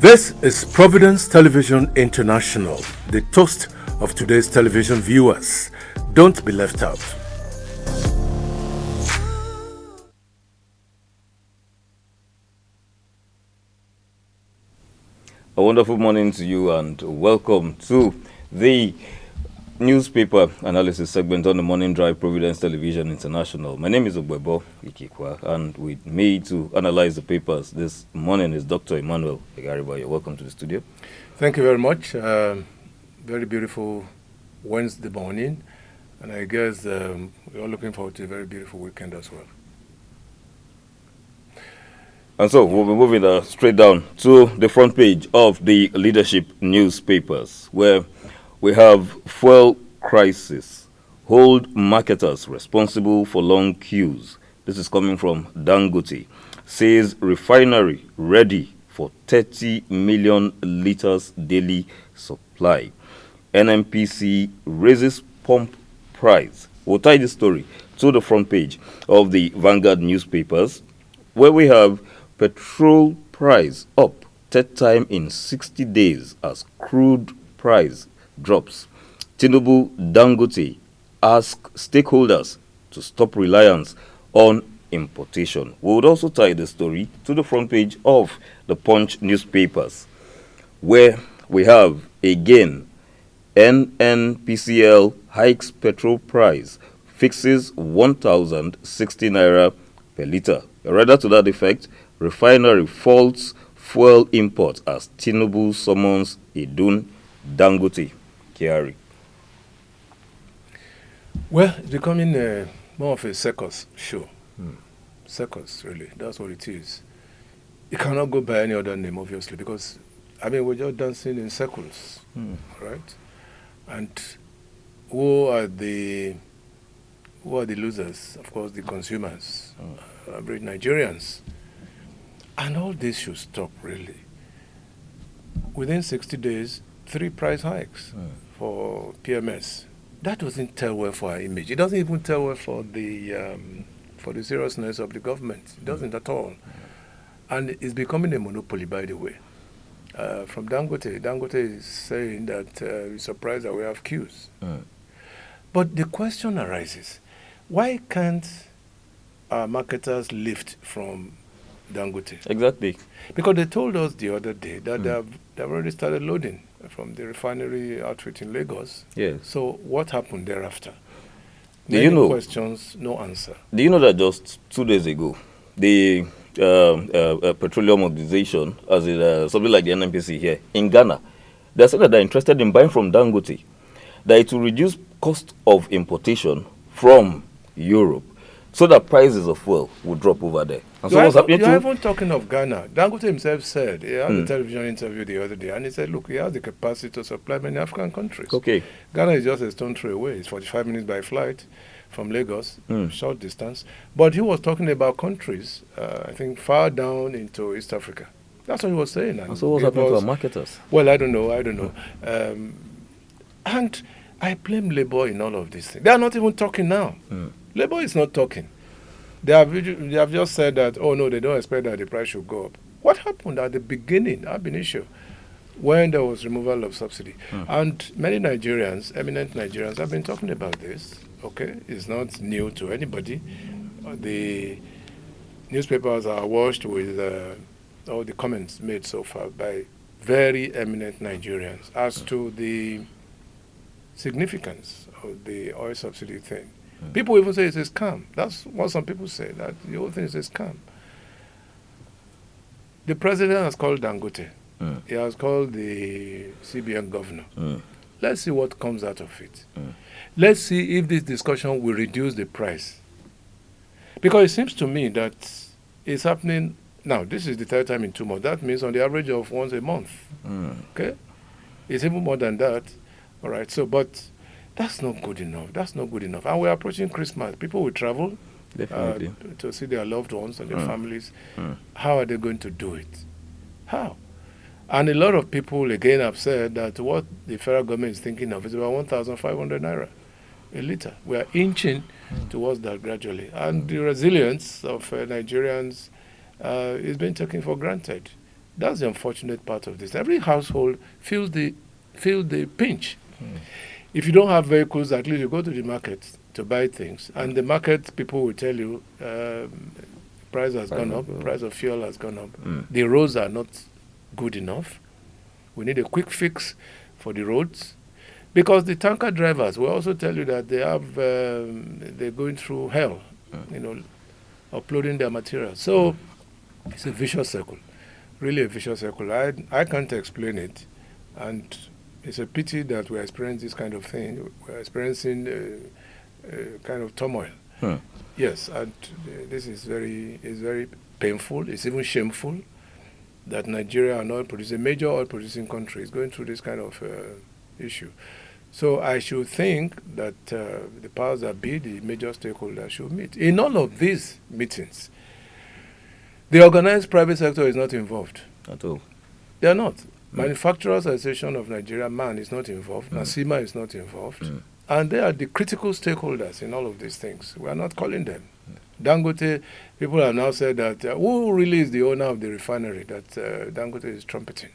This is Providence Television International, the toast of today's television viewers. Don't be left out. A wonderful morning to you and welcome to the newspaper analysis segment on the Morning Drive Providence Television International. My name is Ogbebo Ikikwa, and with me to analyze the papers this morning is Dr. Emmanuel Egariba. You're welcome to the studio. Thank you very much. Very beautiful Wednesday morning, and I guess we're all looking forward to a very beautiful weekend as well. And so we'll be moving straight down to the front page of the leadership newspapers, where we have fuel crisis, hold marketers responsible for long queues. This is coming from Dangote. Says refinery ready for 30 million liters daily supply. NNPC raises pump price. We'll tie this story to the front page of the Vanguard newspapers, where we have petrol price up third time in 60 days as crude price drops. Tinubu Dangote ask stakeholders to stop reliance on importation. We would also tie the story to the front page of the Punch newspapers, where we have again NNPCL hikes petrol price, fixes 1,060 naira per litre. Rather to that effect, refinery faults fuel import as Tinubu summons Idun Dangote Kyari. Well, it's becoming more of a circus show. Circus, really. That's what it is. It cannot go by any other name, obviously, because, we're just dancing in circles, right? And who are the losers? Of course, the consumers, average Nigerians. And all this should stop, really. Within 60 days, 3 price hikes for PMS. That doesn't tell well for our image. It doesn't even tell well for the seriousness of the government. It doesn't at all. And it's becoming a monopoly, by the way. From Dangote. Dangote is saying that he's surprised that we have queues. But the question arises, why can't our marketers lift from Dangote? Exactly. Because they told us the other day that they've already started loading from the refinery outfit in Lagos. Yes. So what happened thereafter? Many questions, no answer. Do you know that just 2 days ago, the petroleum organization, as in something like the NNPC here in Ghana, they said that they're interested in buying from Dangote, that it will reduce cost of importation from Europe, so that prices of fuel will drop over there. And so what's happening You're even talking of Ghana. Dangote himself said, he had a television interview the other day, and he said, look, he has the capacity to supply many African countries. Okay. Ghana is just a stone throw away. It's 45 minutes by flight from Lagos, short distance. But he was talking about countries, I think, far down into East Africa. That's what he was saying. And so what's happening to our marketers? Well, I don't know. And I blame Labour in all of these things. They are not even talking now. Labour is not talking. They have just said that, oh no, they don't expect that the price should go up. What happened at the beginning, ab initio, when there was removal of subsidy? And many Nigerians, eminent Nigerians, have been talking about this. Okay, it's not new to anybody. The newspapers are washed with all the comments made so far by very eminent Nigerians as to the significance of the oil subsidy thing. People even say it's a scam. That's what some people say, that the whole thing is a scam. The president has called Dangote. He has called the CBN governor. Let's see what comes out of it. Let's see if this discussion will reduce the price. Because it seems to me that it's happening now. This is the third time in 2 months. That means on the average of once a month. Okay? It's even more than that. All right. So, but that's not good enough. That's not good enough. And we're approaching Christmas. People will travel to see their loved ones and their families. How are they going to do it? How? And a lot of people, again, have said that what the federal government is thinking of is about 1,500 naira a litre. We are inching towards that gradually. And the resilience of Nigerians is being taken for granted. That's the unfortunate part of this. Every household feels the pinch. If you don't have vehicles, at least you go to the market to buy things, and the market people will tell you price has gone up, price of fuel has gone up. The roads are not good enough. We need a quick fix for the roads, because the tanker drivers will also tell you that they're going through hell, uploading their material. So it's a vicious circle, really a vicious circle. I can't explain it, and it's a pity that we're experiencing this kind of thing. We're experiencing kind of turmoil. Yes, and this is very painful. It's even shameful that Nigeria, a major oil producing country, is going through this kind of issue. So I should think that the powers that be, the major stakeholders, should meet. In all of these meetings, the organized private sector is not involved. At all. They are not. Manufacturers Association of Nigeria, MAN, is not involved. NASIMA is not involved. And they are the critical stakeholders in all of these things. We are not calling them. Dangote, people have now said that who really is the owner of the refinery that Dangote is trumpeting?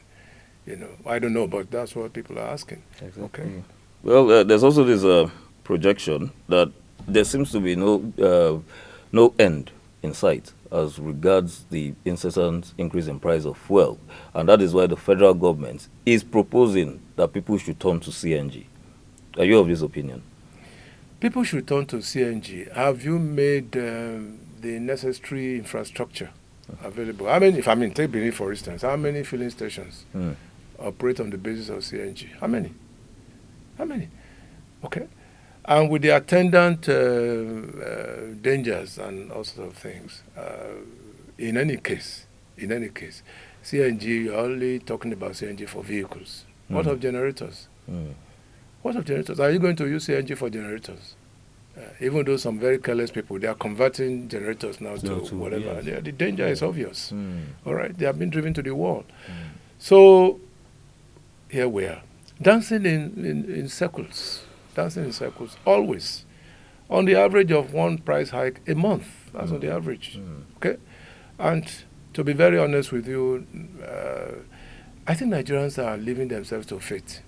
I don't know, but that's what people are asking. Exactly. Okay. Well, there's also this projection that there seems to be no end in sight as regards the incessant increase in price of fuel, and that is why the federal government is proposing that people should turn to CNG. Are you of this opinion? People should turn to CNG. Have you made the necessary infrastructure available? Take Benin, for instance. How many filling stations operate on the basis of CNG? How many? Okay. And with the attendant dangers and all sorts of things, in any case, CNG, you're only talking about CNG for vehicles. What of generators? What of generators? Are you going to use CNG for generators? Even though some very careless people, they are converting generators now to whatever. Yes. The danger is obvious. All right? They have been driven to the wall. So here we are, dancing in circles. Always. On the average of one price hike a month. That's on the average. Okay? And to be very honest with you, I think Nigerians are leaving themselves to fate.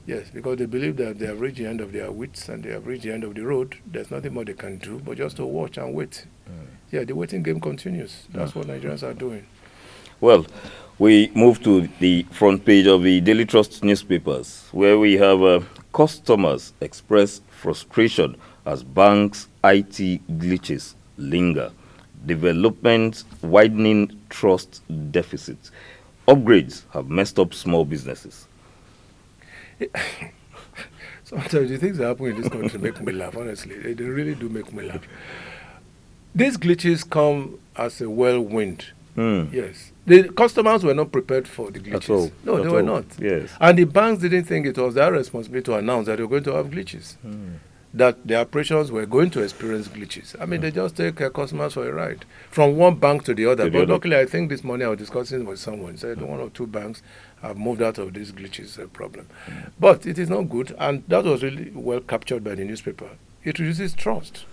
Yes, because they believe that they have reached the end of their wits and they have reached the end of the road. There's nothing more they can do but just to watch and wait. Yeah, the waiting game continues. That's what Nigerians are doing. Well, we move to the front page of the Daily Trust newspapers, where we have customers express frustration as banks' IT glitches linger. Development widening trust deficits. Upgrades have messed up small businesses. Sometimes the things that happen in this country make me laugh, honestly. They really do make me laugh. These glitches come as a whirlwind. Yes. The customers were not prepared for the glitches. At all. No, they were not. Yes. And the banks didn't think it was their responsibility to announce that they were going to have glitches. That their operations were going to experience glitches. They just take customers for a ride from one bank to the other. But luckily, I think this morning I was discussing with someone, said one or two banks have moved out of this glitches problem. But it is not good, and that was really well captured by the newspaper. It reduces trust.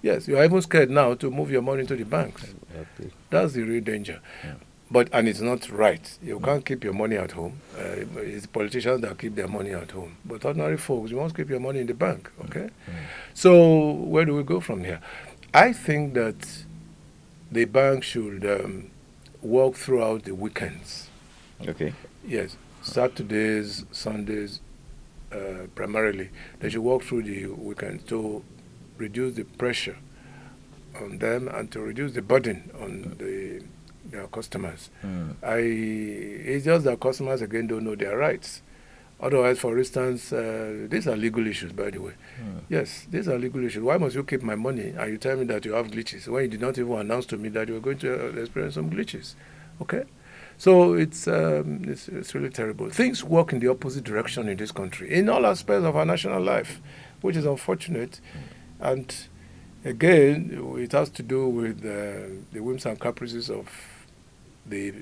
Yes, you are even scared now to move your money to the banks. Exactly. That's the real danger. And it's not right. You can't keep your money at home. It's politicians that keep their money at home. But ordinary folks, you must keep your money in the bank, okay? So where do we go from here? I think that the bank should work throughout the weekends. Okay. Yes, Saturdays, Sundays, primarily. They should work through the weekends to reduce the pressure on them and to reduce the burden on their customers. It's just that customers, again, don't know their rights. Otherwise, for instance, these are legal issues, by the way. Yes, these are legal issues. Why must you keep my money and you tell me that you have glitches when you did not even announce to me that you were going to experience some glitches? Okay? So it's really terrible. Things work in the opposite direction in this country, in all aspects of our national life, which is unfortunate. And again, it has to do with the whims and caprices of the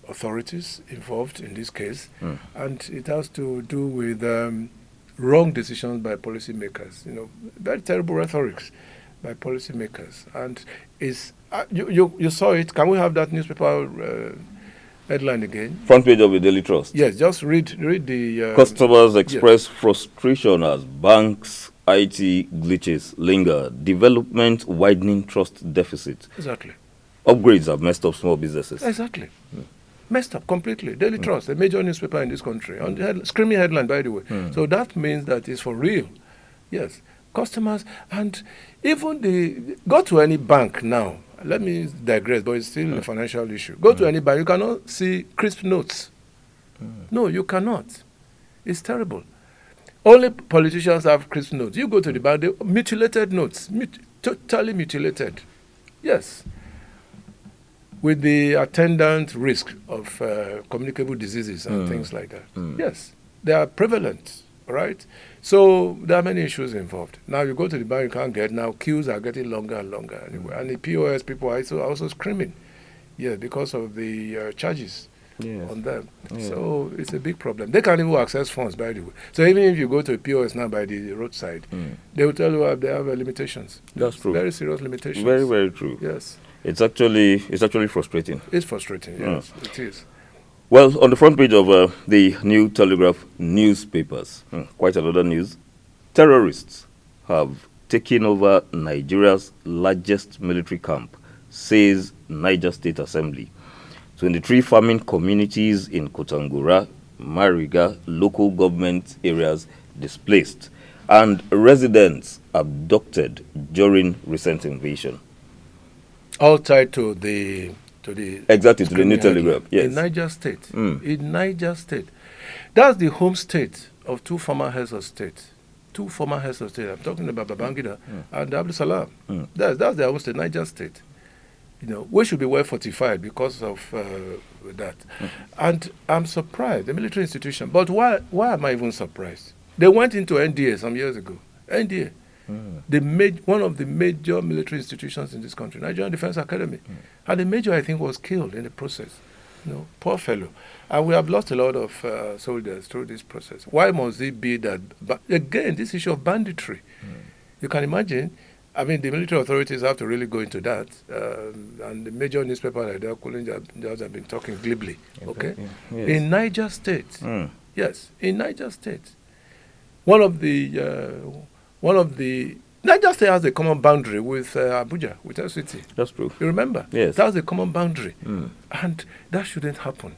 authorities involved in this case, and it has to do with wrong decisions by policymakers. Very terrible rhetorics by policymakers, and you saw it. Can we have that newspaper Headline again. Front page of the Daily Trust. Yes, just read the... Customers express frustration as banks' IT glitches linger. Development widening trust deficit. Exactly. Upgrades have messed up small businesses. Exactly. Messed up completely. Daily Trust, a major newspaper in this country. On the screaming headline, by the way. So that means that it's for real. Yes. Customers, and even go to any bank now. Let me digress, but it's still a financial issue. Go to any bank, you cannot see crisp notes. No, you cannot. It's terrible. Only politicians have crisp notes. You go to the bank, they mutilated notes, totally mutilated. Yes. With the attendant risk of communicable diseases and things like that. Yes, they are prevalent, right? So there are many issues involved. Now you go to the bank, you can't get. Now queues are getting longer and longer anyway. And the POS people are also screaming, because of the charges on them. Yes. So it's a big problem. They can't even access funds, by the way. So even if you go to a POS now by the roadside, they will tell you they have limitations. That's true. Very serious limitations. Very, very true. Yes. It's actually frustrating. It's frustrating, yes, it is. Well, on the front page of the New Telegraph newspapers, quite a lot of news. Terrorists have taken over Nigeria's largest military camp, says Niger State Assembly. 23 farming communities in Kotangura, Mariga, local government areas displaced, and residents abducted during recent invasion. All tied to the exactly to the New Telegraph. Yes. In Niger State. In Niger State. That's the home state of two former heads of state. Two former heads of state. I'm talking about Babangida and Abdul Salam. That's their home state, Niger State. We should be well fortified because of that. And I'm surprised, the military institution. But why am I even surprised? They went into NDA some years ago. NDA. One of the major military institutions in this country, Nigerian Defense Academy. And the major, I think, was killed in the process. Poor fellow. And we have lost a lot of soldiers through this process. Why must it be that? But again, this issue of banditry. You can imagine, the military authorities have to really go into that. And the major newspaper like that have been talking glibly. Okay? Yes. In Niger State. Yes, in Niger State. One of the Niger State has a common boundary with Abuja, with FCT. That's true. You remember? Yes. That's a common boundary. And that shouldn't happen.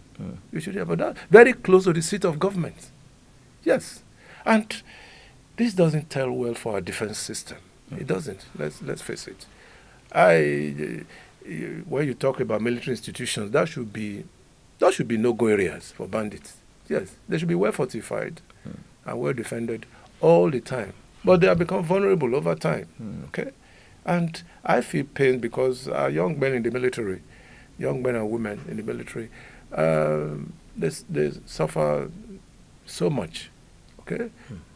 It should happen. That very close to the seat of government. Yes. And this doesn't tell well for our defense system. It doesn't. Let's face it. When you talk about military institutions, that should be no-go areas for bandits. Yes. They should be well fortified and well defended all the time. But they have become vulnerable over time, okay? And I feel pain because our young men in the military, young men and women in the military, they suffer so much, okay,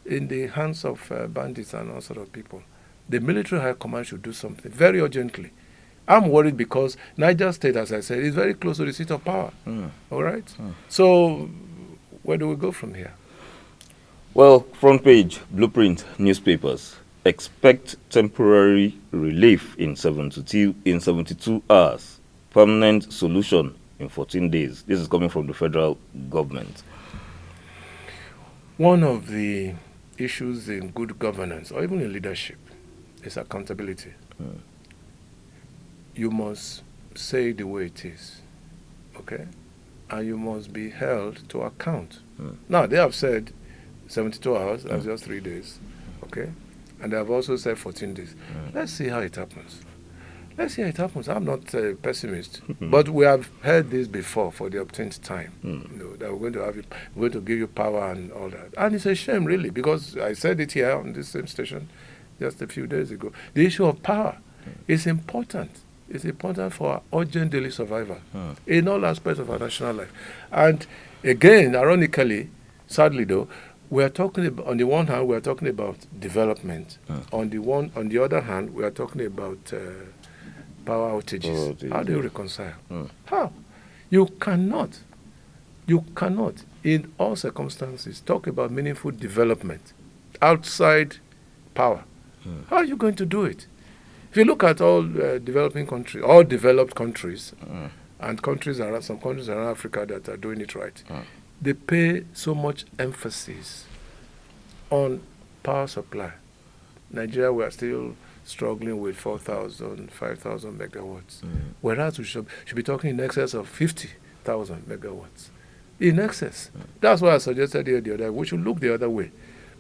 in the hands of bandits and all sort of people. The military high command should do something very urgently. I'm worried because Niger State, as I said, is very close to the seat of power, all right? So where do we go from here? Well, front page, Blueprint newspapers expect temporary relief in 72 hours, permanent solution in 14 days. This is coming from the federal government. One of the issues in good governance, or even in leadership, is accountability. You must say the way it is, okay? And you must be held to account. Now, they have said 72 hours, that's just 3 days, okay? And they have also said 14 days. Let's see how it happens. Let's see how it happens. I'm not a pessimist, but we have heard this before for the obtained time, that we're going to give you power and all that. And it's a shame, really, because I said it here on this same station just a few days ago. The issue of power is important. It's important for our urgent daily survival in all aspects of our national life. And again, ironically, sadly though, we are talking about, on the one hand, we are talking about development. On the other hand, we are talking about power outages. How do you reconcile? How? You cannot, in all circumstances, talk about meaningful development outside power. How are you going to do it? If you look at all developing countries, all developed countries, and some countries around Africa that are doing it right, they pay so much emphasis on power supply. Nigeria, we are still struggling with 4,000, 5,000 megawatts, whereas we should be talking in excess of 50,000 megawatts. In excess. That's why I suggested here the other we should look the other way,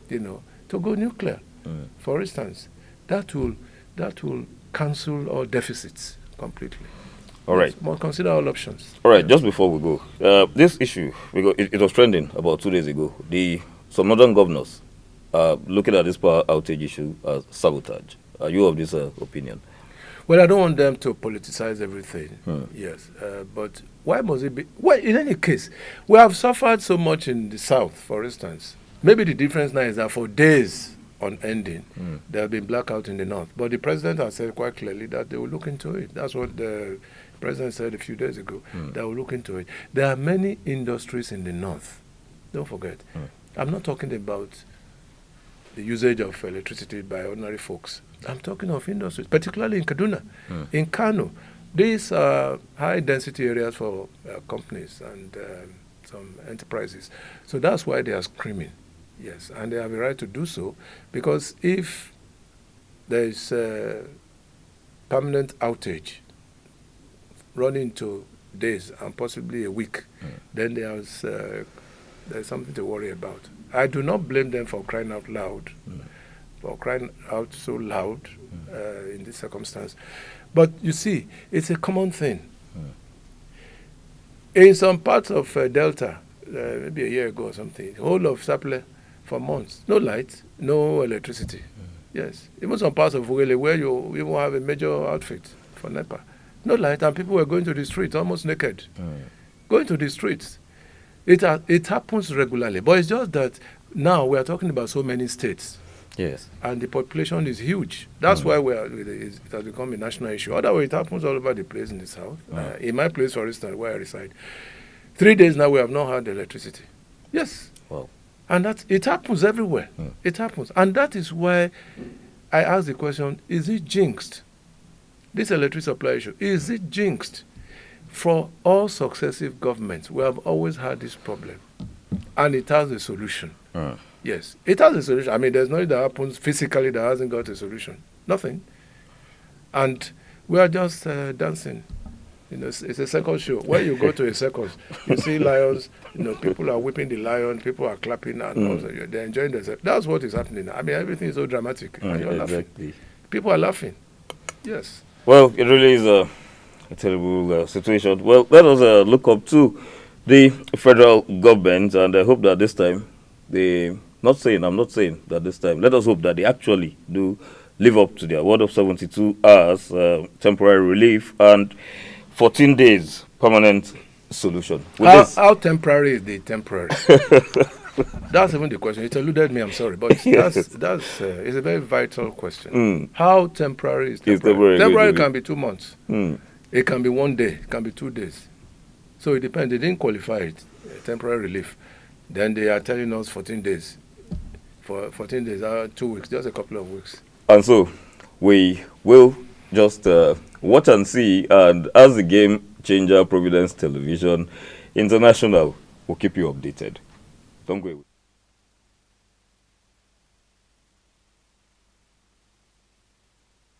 to go nuclear. For instance, that will cancel all deficits completely. All right. Must consider all options. All right, just before we go, this issue, because it was trending about 2 days ago. Some northern governors are looking at this power outage issue as sabotage. Are you of this opinion? Well, I don't want them to politicize everything. Yes, but why must it be? Well, in any case, we have suffered so much in the south, for instance. Maybe the difference now is that for days on ending, there have been blackout in the north. But the president has said quite clearly that they will look into it. That's what the president said a few days ago. They will look into it. There are many industries in the north. Don't forget. I'm not talking about the usage of electricity by ordinary folks. I'm talking of industries, particularly in Kaduna, in Kano. These are high-density areas for companies and some enterprises. So that's why they are screaming, yes. And they have a right to do so, because if there is a permanent outage running to days and possibly a week, then there's something to worry about. I do not blame them for crying out loud, for crying out so loud in this circumstance. But you see, it's a common thing. In some parts of Delta, maybe a year ago or something, whole of Sapele for months, no light, no electricity. Yes, even some parts of Ugele where you even have a major outfit for NEPA, no light, and people were going to the streets almost naked, going to the streets. It happens regularly, but it's just that now we are talking about so many states. Yes. And the population is huge. That's why it has become a national issue. Otherwise, it happens all over the place in the south. In my place, for instance, where I reside, 3 days now we have not had electricity. Yes. Wow. And it happens everywhere. It happens. And that is why I ask the question, is it jinxed? This electricity supply issue, is it jinxed? For all successive governments, we have always had this problem. And it has a solution. Yes, it has a solution. I mean, there's nothing that happens physically that hasn't got a solution. Nothing. And we are just dancing. It's a circus show. When you go to a circus, you see lions, people are whipping the lion, people are clapping, and also they're enjoying themselves. That's what is happening now. I mean, everything is so dramatic, and you're laughing. People are laughing. Yes. Well, it really is a terrible situation. Well, let us look up to the federal government, and I hope that this time I'm not saying that this time, let us hope that they actually do live up to their word of 72 hours temporary relief and 14 days permanent solution. How temporary is the temporary? That's even the question. It eluded me, I'm sorry, but that's it's a very vital question. How temporary is temporary? Temporary can be 2 months. It can be 1 day, it can be 2 days. So it depends. They didn't qualify it, temporary relief. Then they are telling us 14 days. For 14 days, 2 weeks, just a couple of weeks. And so we will just watch and see. And as the Game Changer Providence Television International will keep you updated. Don't go away.